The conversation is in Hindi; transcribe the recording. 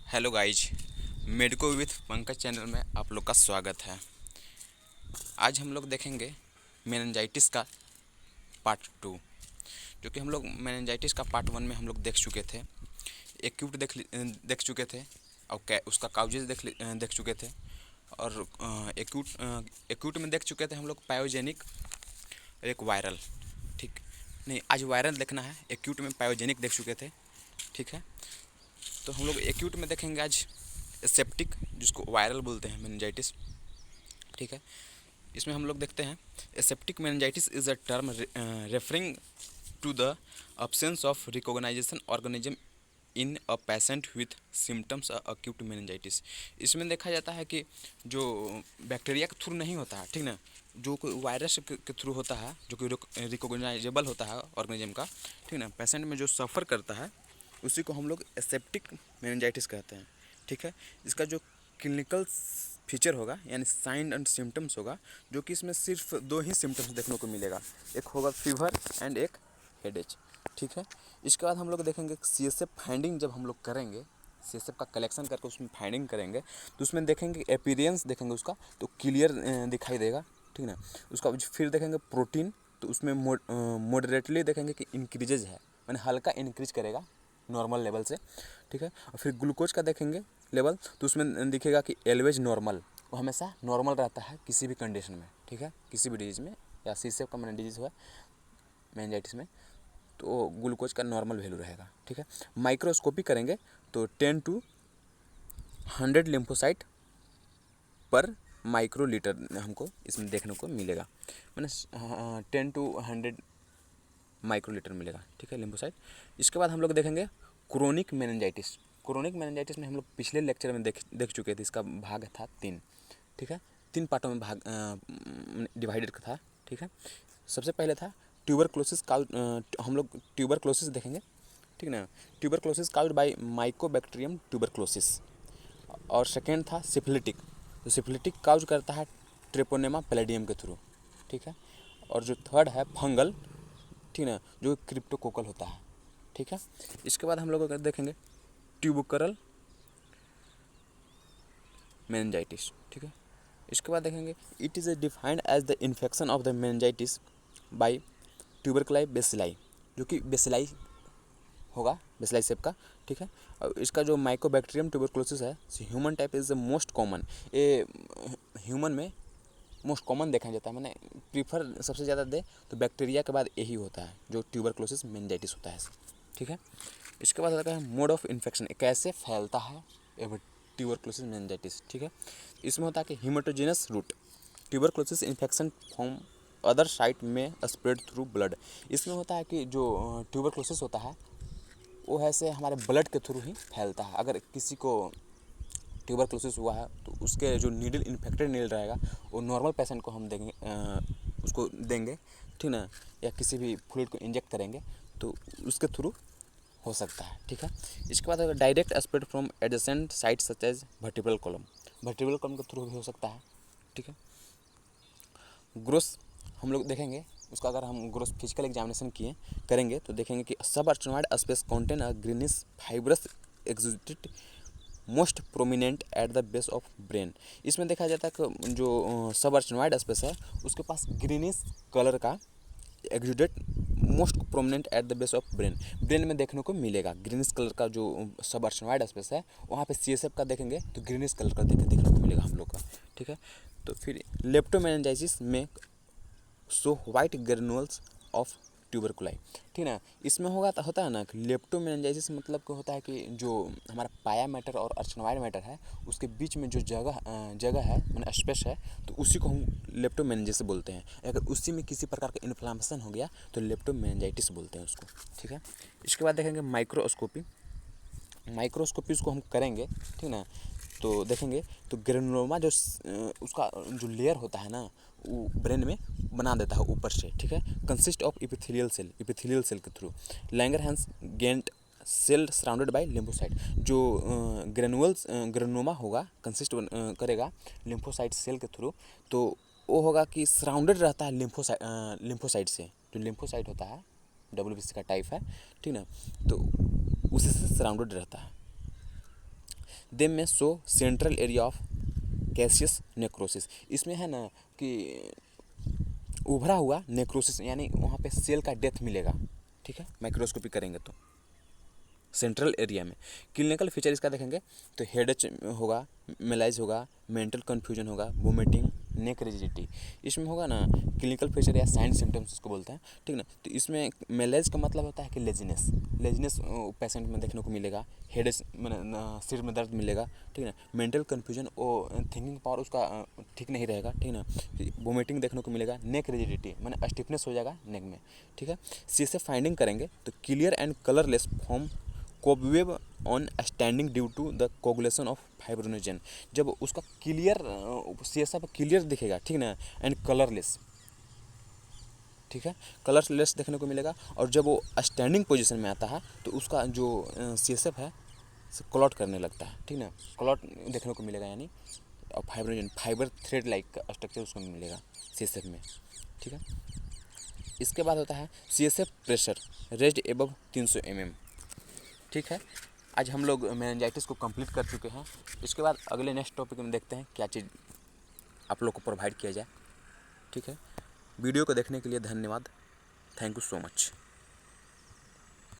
Hello guys, medico with Pankaj channel में आप लोग का स्वागत है। आज हम लोग देखेंगे मेनिंजाइटिस का पार्ट 2। जो कि हम लोग मेनिंजाइटिस का पार्ट 1 में हम लोग देख चुके थे। एक्यूट देख चुके थे और उसका काउजेज देख चुके थे। और एक्यूट में देख चुके थे हम लोग पायोजेनिक और एक वायरल। ठीक नहीं, आज वायरल देखना है। एक्यूट में पायोजेनिक देख चुके थे। ठीक है, तो हम लोग एक्यूट में देखेंगे आज एसेप्टिक, जिसको वायरल बोलते हैं, मेनिंजाइटिस। ठीक है, इसमें हम लोग देखते हैं aseptic meningitis is a term referring to the absence of recognisation organism in a patient with symptoms acute meningitis. इसमें देखा जाता है कि जो बैक्टीरिया के थ्रू नहीं होता है, ठीक ना, जो कोई वायरस के थ्रू होता है, जो कि रिकॉग्नाइजेबल होता है ऑर्गेनिज्म का, ठीक ना, पेशेंट में जो सफ़र करता है उसी को हम लोग एसेप्टिक मेनिंजाइटिस कहते हैं। ठीक है, इसका जो क्लिनिकल फीचर होगा यानी साइन एंड सिम्टम्स होगा, जो कि इसमें सिर्फ दो ही सिम्टम्स देखने को मिलेगा। एक होगा फीवर एंड एक हेडेच। ठीक है, इसके बाद हम लोग देखेंगे सीएसएफ फाइंडिंग। जब हम लोग करेंगे सीएसएफ का कलेक्शन करके उसमें फाइंडिंग करेंगे तो उसमें देखेंगे अपीयरेंस देखेंगे उसका, तो क्लियर दिखाई देगा। ठीक ना, उसका फिर देखेंगे प्रोटीन, तो उसमें मॉडरेटली देखेंगे कि इंक्रीजेज है, मैंने हल्का इंक्रीज करेगा नॉर्मल लेवल से। ठीक है, और फिर ग्लूकोज का देखेंगे लेवल, तो उसमें दिखेगा कि एलवेज नॉर्मल, वो हमेशा नॉर्मल रहता है किसी भी कंडीशन में। ठीक है, किसी भी डिजीज़ में, या सीएसएफ का मैंने डिजीज़ हुआ मेनिंजाइटिस में, तो ग्लूकोज का नॉर्मल वैल्यू रहेगा। ठीक है, माइक्रोस्कोपी करेंगे तो 10 to 100 लिम्फोसाइट पर माइक्रोलीटर हमको इसमें देखने को मिलेगा, मैंने 10 to 100 माइक्रोलीटर मिलेगा। ठीक है, लिम्फोसाइट। इसके बाद हम लोग देखेंगे क्रोनिक मेनिंजाइटिस। क्रोनिक मेनिंजाइटिस में हम लोग पिछले लेक्चर में देख चुके थे। इसका भाग था 3। ठीक है, 3 पार्टों में भाग डिवाइडेड था। ठीक है, सबसे पहले था ट्यूबरक्लोसिस हम लोग ट्यूबरक्लोसिस देखेंगे। ठीक ना, tuberculosis caused bye Mycobacterium tuberculosis. और सेकेंड था सिफिलिटिक, तो सिफिलिटिक काउज करता है ट्रेपोनेमा पैलिडियम के थ्रू। ठीक है, और जो थर्ड है फंगल, ठीक ना, जो क्रिप्टोकोकल होता है। ठीक है, इसके बाद हम लोग देखेंगे ट्यूबरकल मेनिंजाइटिस। ठीक है, इसके बाद देखेंगे it is defined as the infection of the meningitis by tubercle bacilli, जो कि बेसिलाई होगा, बेसिलाई सेप का। ठीक है, और इसका जो माइकोबैक्टीरियम ट्यूबरकुलोसिस है, human type is the most common. ये ह्यूमन में मोस्ट कॉमन देखा जाता है, मैंने प्रीफर सबसे ज़्यादा दे तो बैक्टीरिया के बाद यही होता है जो ट्यूबरकुलोसिस मेनिंजाइटिस होता है। ठीक है, इसके बाद आता है मोड ऑफ इन्फेक्शन, कैसे फैलता है ट्यूबरकुलोसिस मेनिंजाइटिस। ठीक है, इसमें होता है कि haematogenous route tuberculosis infection from other site में स्प्रेड थ्रू ब्लड। इसमें होता है कि जो ट्यूबरकुलोसिस होता है वो ऐसे हमारे ब्लड के थ्रू ही फैलता है। अगर किसी को ट्यूबरकुलोसिस हुआ है तो उसके जो नीडल इन्फेक्टेड नीडल रहेगा वो नॉर्मल पेशेंट को हम देंगे, उसको देंगे, ठीक ना, या किसी भी फ्लूइड को इंजेक्ट करेंगे तो उसके थ्रू हो सकता है। ठीक है, इसके बाद अगर direct spread from adjacent site such as vertebral column के थ्रू भी हो सकता है। ठीक है, ग्रोस हम लोग देखेंगे उसका, अगर हम ग्रोस फिजिकल एग्जामिनेशन करेंगे तो देखेंगे कि sub arachnoid space contain a greenish fibrous exudate most prominent at the base of brain. इसमें देखा जाता है कि जो सब अर्चनॉइड स्पेस है उसके पास ग्रीनिश कलर का exudate most prominent at the base of brain में देखने को मिलेगा। ग्रीनिश कलर का जो सब अर्चनॉइड स्पेस है वहाँ पे सीएसएफ का देखेंगे तो ग्रीनिश कलर का देखने को मिलेगा हम लोग का। ठीक है, तो फिर लेप्टोमेनिंजाइटिस में सो वाइट ग्रेनुअल्स ऑफ ट्यूबरकुलाई। ठीक ना, इसमें होता है ना कि लेप्टोमेनिंजाइटिस मतलब क्या होता है कि जो हमारा पाया मैटर और अर्चनॉइड मैटर है उसके बीच में जो जगह है, मैंने स्पेस है, तो उसी को हम लेप्टोमेनिंजाइटिस बोलते हैं। अगर उसी में किसी प्रकार का इन्फ्लामेशन हो गया तो लेप्टोमेनिंजाइटिस बोलते हैं उसको। ठीक है, इसके बाद देखेंगे माइक्रोस्कोपी उसको हम करेंगे। ठीक ना, तो देखेंगे तो ग्रेनुलोमा जो उसका जो लेयर होता है ना वो ब्रेन में बना देता है ऊपर से। ठीक है, कंसिस्ट ऑफ इपिथेलियल सेल के through Langerhans giant cell surrounded by lymphocyte. जो ग्रेनुलोमा होगा कंसिस्ट करेगा लिम्फोसाइट सेल के थ्रू, तो वो होगा कि सराउंडेड रहता है लिम्फोसाइट से। जो लिम्फोसाइट होता है WBC का टाइप है, ठीक ना, तो उसी से सराउंडेड रहता है। दे में show central area of Cassius necrosis. इसमें है ना कि उभरा हुआ नेक्रोसिस, यानी वहाँ पे सेल का डेथ मिलेगा, ठीक है, माइक्रोस्कोपी करेंगे तो सेंट्रल एरिया में। क्लिनिकल फीचर इसका देखेंगे तो हेडेच होगा, मेलाइज होगा, मेंटल कन्फ्यूजन होगा, वोमिटिंग, नेक रिजिडिटी, इसमें होगा ना क्लिनिकल फीचर या साइन सिम्टम्स इसको बोलते हैं, ठीक ना। तो इसमें मेलाइज का मतलब होता है कि लेजीनेस, लेजीनेस पेशेंट में देखने को मिलेगा, हेडेच मैंने सिर में दर्द मिलेगा, ठीक ना। मेंटल कन्फ्यूजन, वो थिंकिंग पावर उसका ठीक नहीं रहेगा, ठीक ना। वोमिटिंग देखने को मिलेगा, नेक रिजिडिटी मैंने स्टिफनेस हो जाएगा नेक में, ठीक है। सीएसएफ फाइंडिंग करेंगे तो clear and colourless form cobweb on standing due to the coagulation of fibrinogen. जब उसका क्लियर सीएसएफ क्लियर दिखेगा, ठीक ना, एंड कलरलेस, ठीक है, कलरलेस देखने को मिलेगा। और जब वो स्टैंडिंग पोजीशन में आता है तो उसका जो सीएसएफ है क्लॉट करने लगता है, ठीक ना, क्लॉट देखने को मिलेगा, यानी और fibrinogen fibre thread like structure उसको मिलेगा सीएसएफ में, ठीक है। इसके बाद होता है CSF pressure raised above 300 mm, ठीक है। आज हम लोग मेनिंजाइटिस को कंप्लीट कर चुके हैं। इसके बाद अगले नेक्स्ट टॉपिक में देखते हैं क्या चीज़ आप लोग को प्रोवाइड किया जाए, ठीक है। वीडियो को देखने के लिए धन्यवाद। Thank you so much.